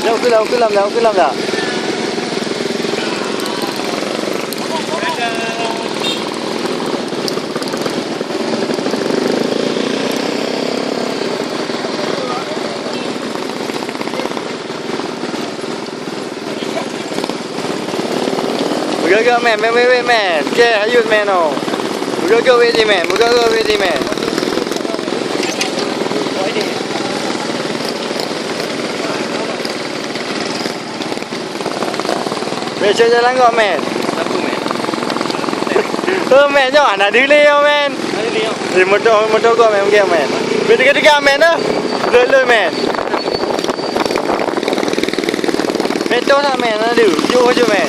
Jauh ke lam dah. Muka man, wait man. Okay, hayut man oh. Muka wait man. Wait, jalan kau man. Satu man. Man, jangan ada delay man. Ada dia. Motor kau man, okay man. Wait, dekat man dah. Lulu man. Meto lah man, ada. Jauh man.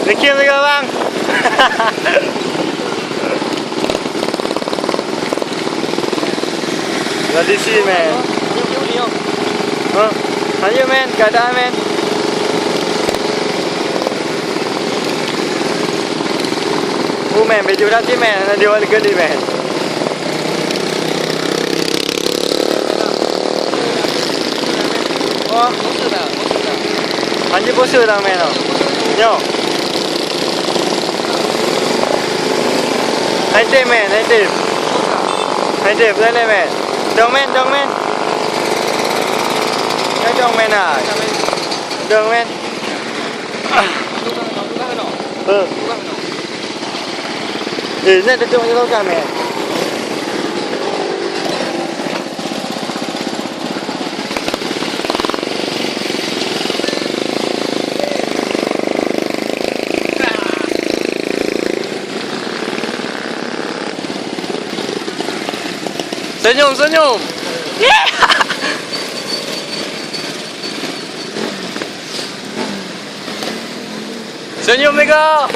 Dekim juga bang. Lagi sih man. Ayo man, keadaan man. Man, baju nanti man, nanti awal kali man. Oh, anjir posa dah man. Yo. Nanti man, nanti. Boleh man. Dong man. Dong man ah. Dong man. Nak tutup je kan man. Senyum. Senyum Mega.